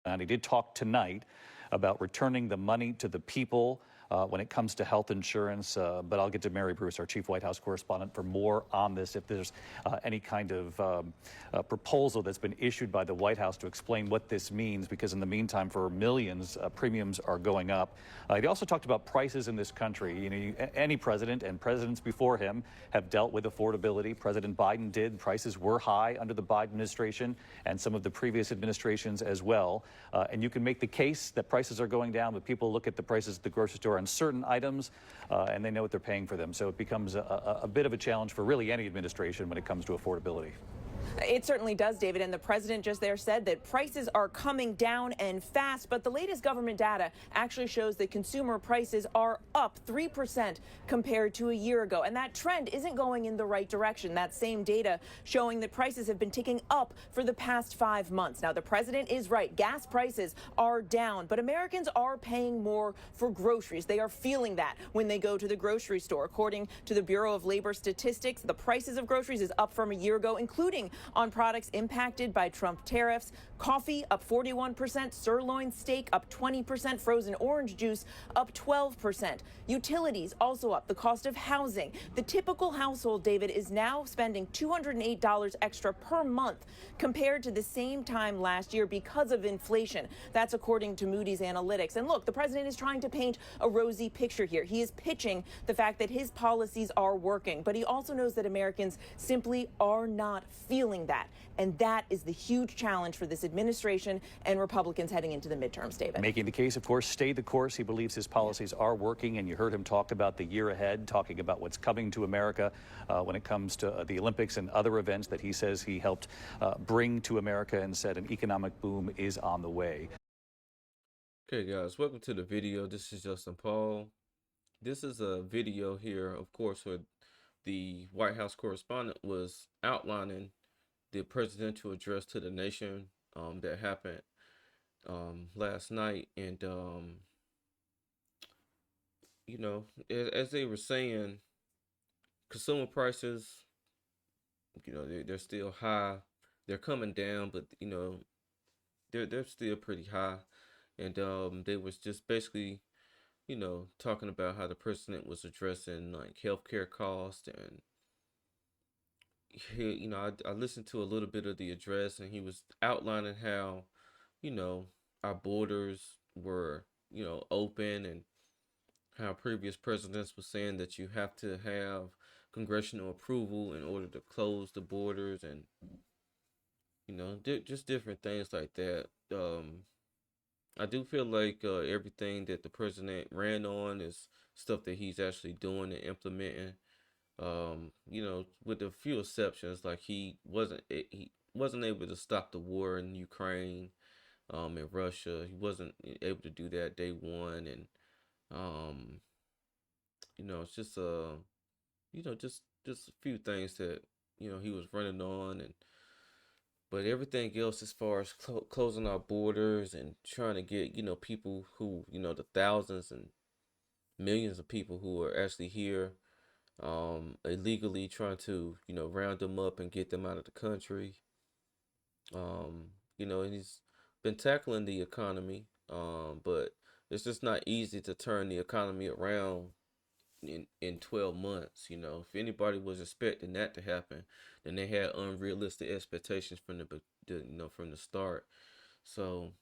And he did talk tonight about returning the money to the people when it comes to health insurance. But I'll get to Mary Bruce, our chief White House correspondent, for more on this. If there's any kind of proposal that's been issued by the White House to explain what this means, because in the meantime, for millions, premiums are going up. He also talked about prices in this country. You know, any president and presidents before him have dealt with affordability. President Biden did. Prices were high under the Biden administration and some of the previous administrations as well. And you can make the case that prices are going down, but people look at the prices at the grocery store on certain items and they know what they're paying for them. So it becomes a bit of a challenge for really any administration when it comes to affordability. It certainly does, David, and the president just there said that prices are coming down and fast, but the latest government data actually shows that consumer prices are up 3% compared to a year ago, and that trend isn't going in the right direction. That same data showing that prices have been ticking up for the past 5 months. Now, the president is right. Gas prices are down, but Americans are paying more for groceries. They are feeling that when they go to the grocery store. According to the Bureau of Labor Statistics, the prices of groceries is up from a year ago, including on products impacted by Trump tariffs. Coffee up 41%, sirloin steak up 20%, frozen orange juice up 12%. Utilities also up, the cost of housing. The typical household, David, is now spending $208 extra per month compared to the same time last year because of inflation. That's according to Moody's Analytics. And look, the president is trying to paint a rosy picture here. He is pitching the fact that his policies are working, but he also knows that Americans simply are not feeling that. And that is the huge challenge for this administration and Republicans heading into the midterms, David. Making the case, of course, stay the course. He believes his policies are working, and you heard him talk about the year ahead, talking about what's coming to America when it comes to the Olympics and other events that he says he helped bring to America, and said an economic boom is on the way. Okay, guys, welcome to the video. This is Justin Paul. This is a video here, of course, where the White House correspondent was outlining the presidential address to the nation that happened last night. And, you know, as they were saying, consumer prices, you know, they're still high. They're coming down, but, you know, they're still pretty high. And they was just basically, you know, talking about how the president was addressing like healthcare costs. And he, you know, I listened to a little bit of the address, and he was outlining how, you know, our borders were, you know, open, and how previous presidents were saying that you have to have congressional approval in order to close the borders, and, you know, just different things like that. I do feel like everything that the president ran on is stuff that he's actually doing and implementing. You know, with a few exceptions, like he wasn't able to stop the war in Ukraine, in Russia. He wasn't able to do that day one, and you know, it's just you know, just a few things that, you know, he was running on. And but everything else, as far as closing our borders and trying to get, you know, people who, you know, the thousands and millions of people who are actually here illegally, trying to, you know, round them up and get them out of the country. You know, and he's been tackling the economy, but it's just not easy to turn the economy around in 12 months. You know, if anybody was expecting that to happen, then they had unrealistic expectations from the you know, from the start. So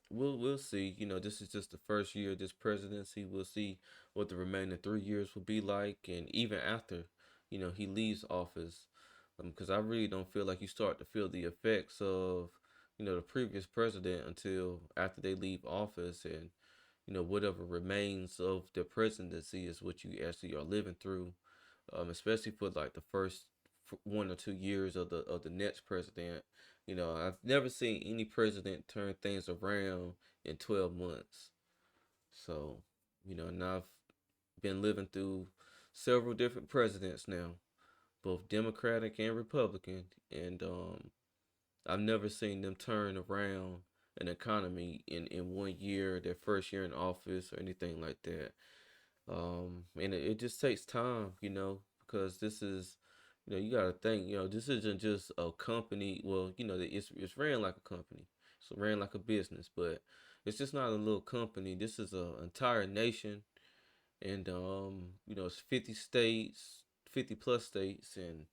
we'll see. You know, this is just the first year of this presidency. We'll see what the remaining 3 years will be like, and even after, you know, he leaves office, because I really don't feel like you start to feel the effects of, you know, the previous president until after they leave office. And, you know, whatever remains of the presidency is what you actually are living through, especially for like the first 1 or 2 years of the next president. You know, I've never seen any president turn things around in 12 months. So, you know, and I've been living through several different presidents now, both Democratic and Republican, and I've never seen them turn around an economy in 1 year, their first year in office, or anything like that. And it just takes time, you know, because this is, you know, you got to think, you know, this isn't just a company. Well, you know, it's ran like a company. So ran like a business, but it's just not a little company. This is an entire nation, and it's 50 states, 50 plus states, and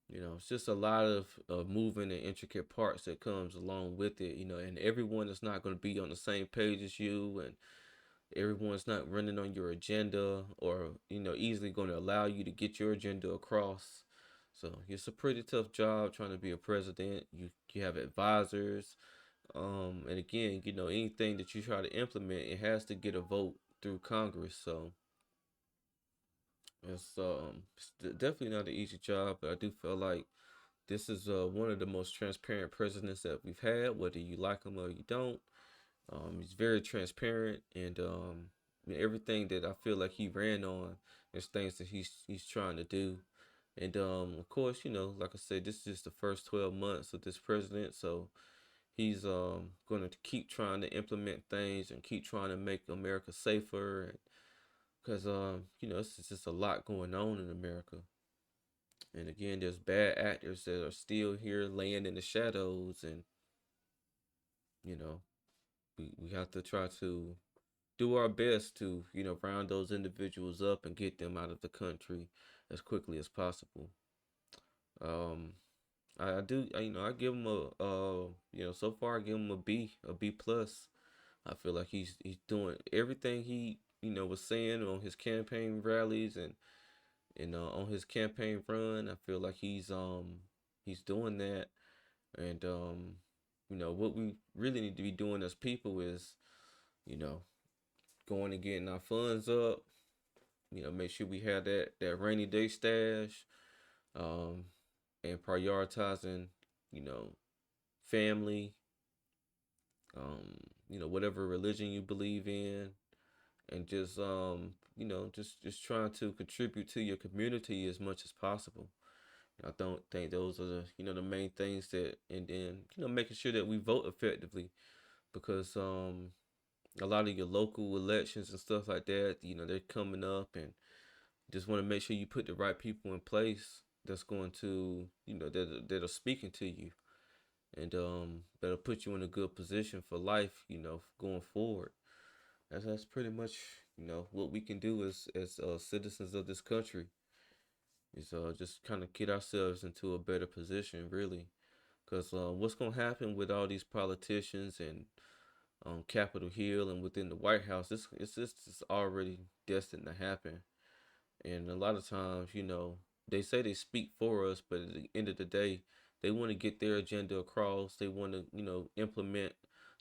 it's just a lot of moving and intricate parts that comes along with it. And everyone is not going to be on the same page as you, and everyone's not running on your agenda, or easily going to allow you to get your agenda across. So it's a pretty tough job trying to be a president. You have advisors, and again, anything that you try to implement, it has to get a vote through Congress. So it's definitely not an easy job, but I do feel like this is one of the most transparent presidents that we've had, whether you like him or you don't. He's very transparent, and everything that I feel like he ran on is things that he's trying to do. And of course, like I said, this is just the first 12 months of this president, so he's going to keep trying to implement things and keep trying to make America safer, and because it's just a lot going on in America. And again, there's bad actors that are still here laying in the shadows, and you know, we have to try to do our best to, round those individuals up and get them out of the country as quickly as possible. Um, I do, I give him so far I give him a B plus. I feel like he's doing everything he, was saying on his campaign rallies, and on his campaign run. I feel like he's doing that, and what we really need to be doing as people is, you know, going and getting our funds up. Make sure we have that rainy day stash, um, and prioritizing, you know, family, whatever religion you believe in, and just just trying to contribute to your community as much as possible. I don't think those are the main things that, and then making sure that we vote effectively, because a lot of your local elections and stuff like that, they're coming up, and just want to make sure you put the right people in place that's going to, that are speaking to you, and that'll put you in a good position for life, going forward. That's pretty much, what we can do as citizens of this country, is just kind of get ourselves into a better position, really. Because what's going to happen with all these politicians and Capitol Hill and within the White House, it's already destined to happen. And a lot of times, they say they speak for us, but at the end of the day, they want to get their agenda across. They want to, implement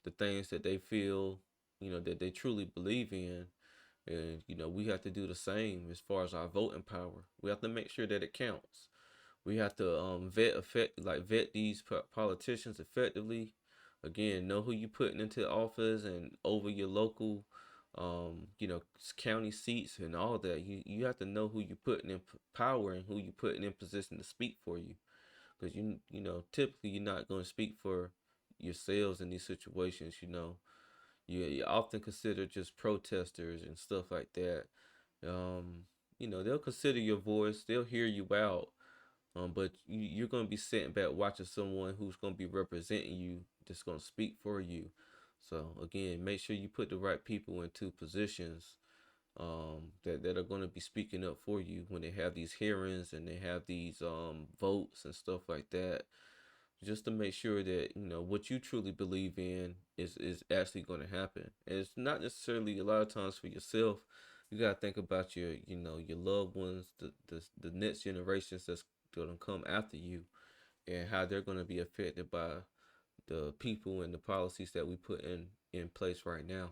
the things that they feel, that they truly believe in. And, we have to do the same as far as our voting power. We have to make sure that it counts. We have to vet these politicians effectively. Again, know who you putting into office and over your local, county seats and all that. You have to know who you putting in power and who you putting in position to speak for you, because typically you're not going to speak for yourselves in these situations. You're often considered just protesters and stuff like that. They'll consider your voice, they'll hear you out, but you're going to be sitting back watching someone who's going to be representing you, that's going to speak for you. So again, make sure you put the right people into positions, that are going to be speaking up for you when they have these hearings and they have these votes and stuff like that, just to make sure that what you truly believe in is actually going to happen. And it's not necessarily, a lot of times, for yourself. You got to think about your loved ones, the next generations that's going to come after you, and how they're going to be affected by the people and the policies that we put in place right now.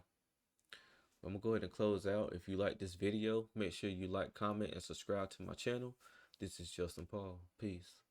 I'm gonna go ahead and close out. If you like this video, make sure you like, comment, and subscribe to my channel. This is Justin Paul. Peace.